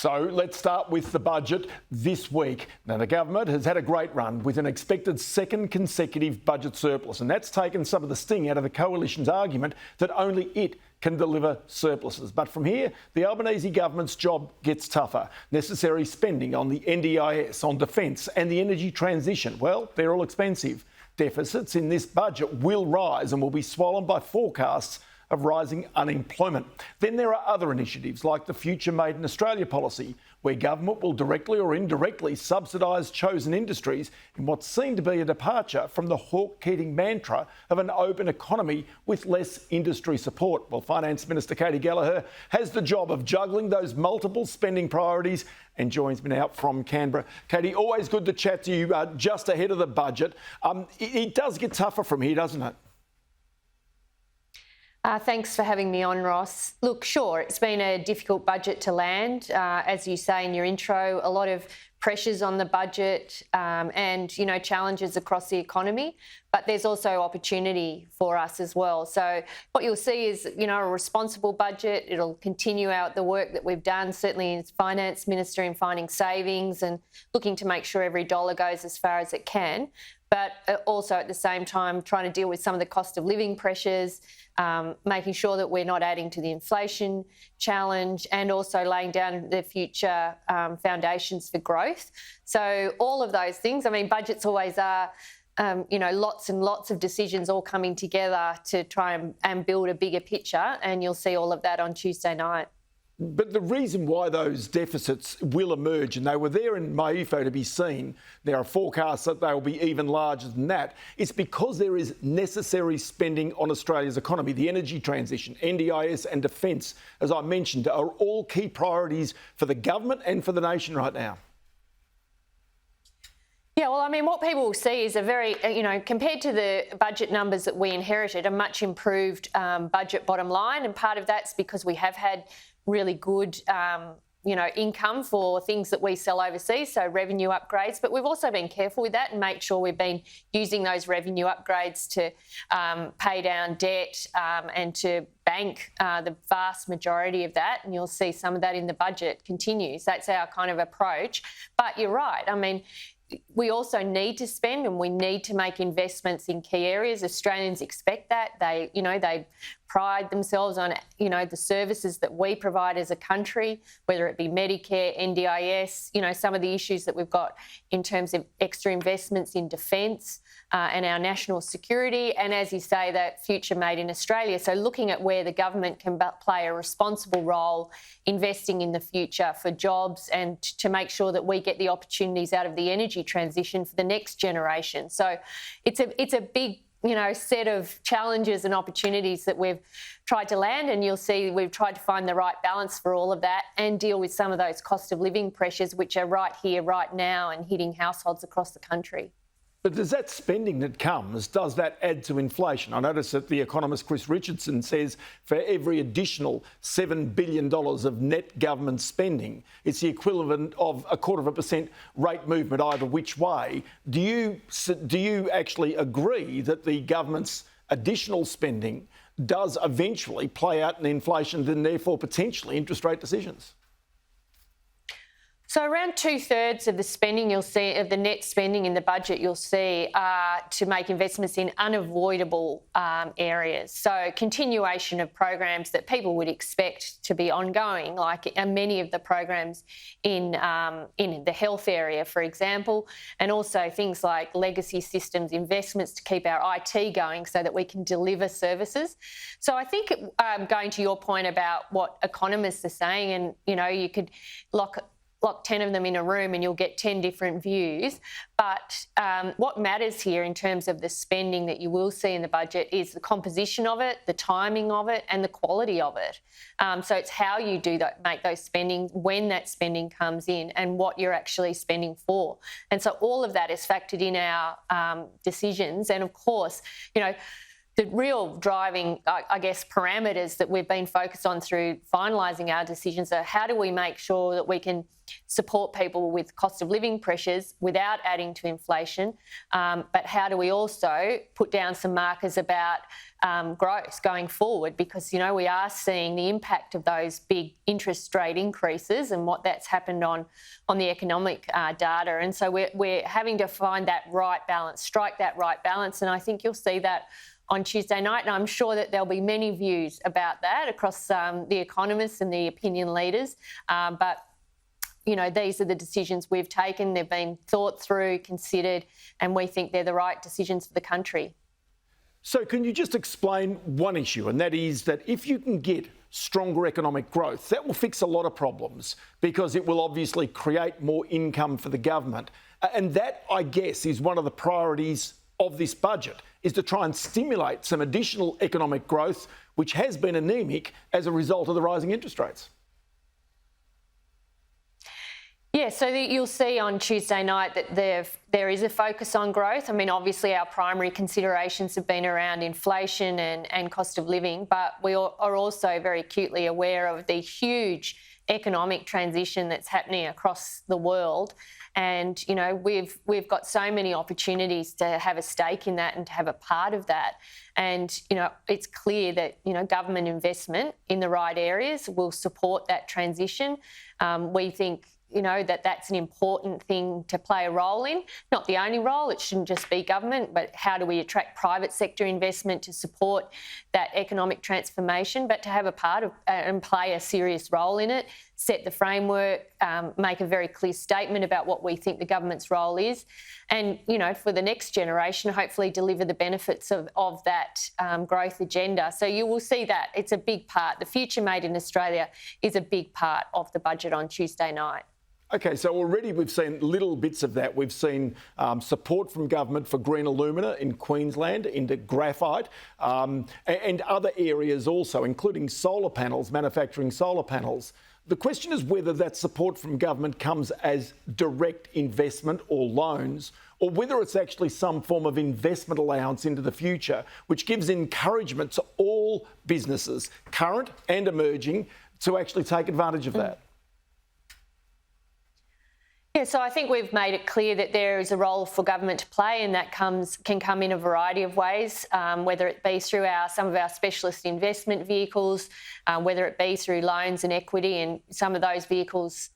So let's start with the budget this week. Now, the government has had a great run with an expected second consecutive budget surplus, and that's taken some of the sting out of the coalition's argument that only it can deliver surpluses. But from here, the Albanese government's job gets tougher. Necessary spending on the NDIS, on defence and the energy transition, well, they're all expensive. Deficits in this budget will rise and will be swollen by forecasts of rising unemployment. Then there are other initiatives like the Future Made in Australia policy, where government will directly or indirectly subsidise chosen industries in what seemed to be a departure from the Hawke-Keating mantra of an open economy with less industry support. Well, Finance Minister Katy Gallagher has the job of juggling those multiple spending priorities and joins me now from Canberra. Katy, always good to chat to you just ahead of the budget. It does get tougher from here, doesn't it? Thanks for having me on, Ross. Look, sure, it's been a difficult budget to land. As you say in your intro, a lot of pressures on the budget and, challenges across the economy, but there's also opportunity for us as well. So what you'll see is, a responsible budget. It'll continue out the work that we've done, certainly as Finance Minister, in finding savings and looking to make sure every dollar goes as far as it can, but also at the same time trying to deal with some of the cost of living pressures, making sure that we're not adding to the inflation challenge, and also laying down the future foundations for growth. So all of those things, budgets always are, lots and lots of decisions all coming together to try and build a bigger picture, and you'll see all of that on Tuesday night. But the reason why those deficits will emerge, and they were there in MyEFO to be seen, there are forecasts that they'll be even larger than that, it's because there is necessary spending on Australia's economy. The energy transition, NDIS and defence, as I mentioned, are all key priorities for the government and for the nation right now. Yeah, well, what people will see is a very, compared to the budget numbers that we inherited, a much improved budget bottom line. And part of that's because we have had really good, income for things that we sell overseas, so revenue upgrades. But we've also been careful with that and make sure we've been using those revenue upgrades to pay down debt and to bank the vast majority of that. And you'll see some of that in the budget continues. That's our kind of approach. But you're right. We also need to spend and we need to make investments in key areas. Australians expect that. They pride themselves on, the services that we provide as a country, whether it be Medicare, NDIS, some of the issues that we've got in terms of extra investments in defence and our national security. And as you say, that Future Made in Australia. So looking at where the government can play a responsible role, investing in the future for jobs and to make sure that we get the opportunities out of the energy transition for the next generation. So it's a big set of challenges and opportunities that we've tried to land, and you'll see we've tried to find the right balance for all of that and deal with some of those cost of living pressures which are right here, right now, and hitting households across the country. But does that spending that comes, does that add to inflation? I notice that the economist Chris Richardson says for every additional $7 billion of net government spending, it's the equivalent of 0.25% rate movement either which way. Do you actually agree that the government's additional spending does eventually play out in inflation and therefore potentially interest rate decisions? So around 2/3 of the spending you'll see, of the net spending in the budget you'll see, are to make investments in unavoidable areas. So continuation of programs that people would expect to be ongoing, like many of the programs in the health area, for example, and also things like legacy systems investments to keep our IT going so that we can deliver services. So I think going to your point about what economists are saying, and you could lock 10 of them in a room and you'll get 10 different views. But what matters here in terms of the spending that you will see in the budget is the composition of it, the timing of it and the quality of it. So it's how you do that, make those spending, when that spending comes in and what you're actually spending for. And so all of that is factored in our decisions. And of course, the real driving, I guess, parameters that we've been focused on through finalising our decisions are how do we make sure that we can support people with cost of living pressures without adding to inflation, but how do we also put down some markers about growth going forward, because, we are seeing the impact of those big interest rate increases and what that's happened on the economic data. And so we're having to find that right balance, strike that right balance. And I think you'll see that on Tuesday night, and I'm sure that there'll be many views about that across the economists and the opinion leaders. But these are the decisions we've taken. They've been thought through, considered, and we think they're the right decisions for the country. So can you just explain one issue, and that is that if you can get stronger economic growth, that will fix a lot of problems because it will obviously create more income for the government. And that, I guess, is one of the priorities of this budget, is to try and stimulate some additional economic growth, which has been anaemic as a result of the rising interest rates. Yeah, so you'll see on Tuesday night that there is a focus on growth. I mean, obviously our primary considerations have been around inflation and cost of living, but we are also very acutely aware of the huge economic transition that's happening across the world. And, we've got so many opportunities to have a stake in that and to have a part of that. And, it's clear that, government investment in the right areas will support that transition. We think, that's an important thing to play a role in. Not the only role, it shouldn't just be government, but how do we attract private sector investment to support that economic transformation, but to have a part of and play a serious role in it, set the framework, make a very clear statement about what we think the government's role is, and, for the next generation, hopefully deliver the benefits of that growth agenda. So you will see that. It's a big part. The Future Made in Australia is a big part of the budget on Tuesday night. Okay, so already we've seen little bits of that. We've seen support from government for green alumina in Queensland, into graphite, and other areas also, including solar panels, manufacturing solar panels. The question is whether that support from government comes as direct investment or loans, or whether it's actually some form of investment allowance into the future, which gives encouragement to all businesses, current and emerging, to actually take advantage of that. Yeah, so I think we've made it clear that there is a role for government to play, and that can come in a variety of ways, whether it be through some of our specialist investment vehicles, whether it be through loans and equity, and some of those vehicles,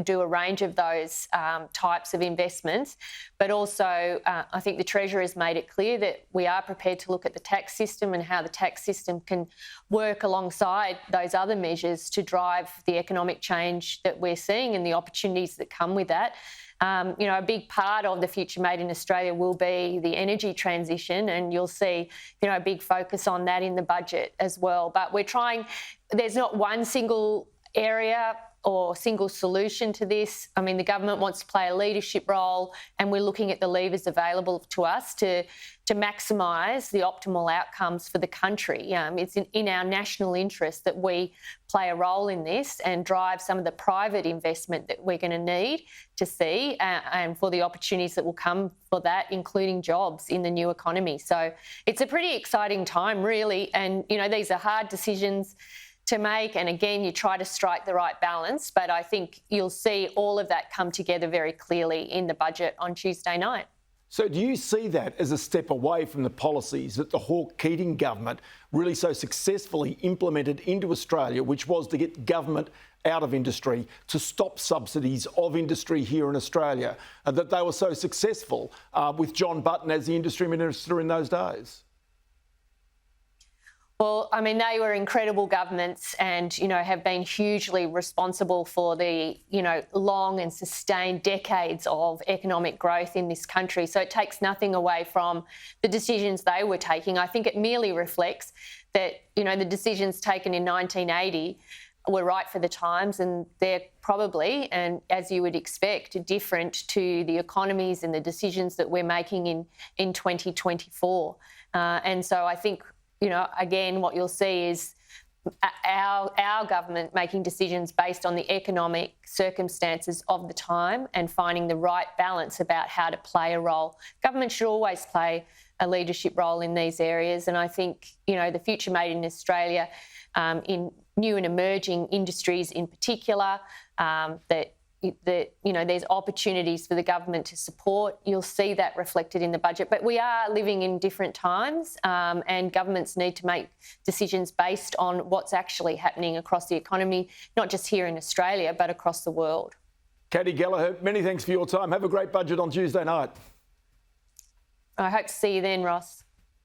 do a range of those types of investments. But also, I think the Treasurer has made it clear that we are prepared to look at the tax system and how the tax system can work alongside those other measures to drive the economic change that we're seeing and the opportunities that come with that. A big part of the Future Made in Australia will be the energy transition, and you'll see, a big focus on that in the budget as well. But there's not one single area or single solution to this. I mean, the government wants to play a leadership role, and we're looking at the levers available to us to maximise the optimal outcomes for the country. It's in our national interest that we play a role in this and drive some of the private investment that we're going to need to see, and for the opportunities that will come for that, including jobs in the new economy. So it's a pretty exciting time, really. And, these are hard decisions to make, and again, you try to strike the right balance, but I think you'll see all of that come together very clearly in the budget on Tuesday night. So do you see that as a step away from the policies that the Hawke-Keating government really so successfully implemented into Australia, which was to get government out of industry, to stop subsidies of industry here in Australia, that they were so successful with John Button as the industry minister in those days? Well, I mean, they were incredible governments and, have been hugely responsible for the, long and sustained decades of economic growth in this country. So it takes nothing away from the decisions they were taking. I think it merely reflects that, the decisions taken in 1980 were right for the times, and they're probably, and as you would expect, different to the economies and the decisions that we're making in 2024. And so I think, again, what you'll see is our government making decisions based on the economic circumstances of the time and finding the right balance about how to play a role. Government should always play a leadership role in these areas. And I think, the future made in Australia, in new and emerging industries in particular, that there's opportunities for the government to support. You'll see that reflected in the budget. But we are living in different times, and governments need to make decisions based on what's actually happening across the economy, not just here in Australia, but across the world. Katy Gallagher, many thanks for your time. Have a great budget on Tuesday night. I hope to see you then, Ross.